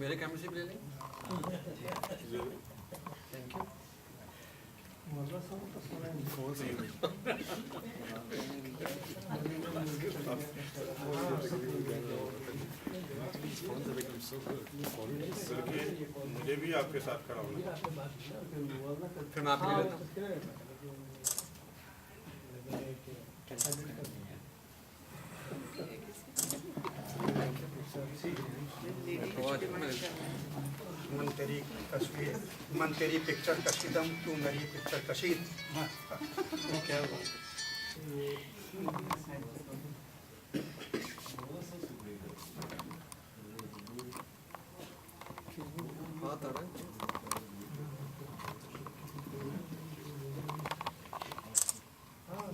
मेरे कैमरे से भी ले लें। Thank you. मुझे भी आपके साथ खड़ा होना। फिर मैं आपको ले लेता हूँ। मन तेरी तस्वीर, मन तेरी पिक्चर कशीदम, तू मेरी पिक्चर कशीद। क्या हुआ? हाथ आ रहा है। हाँ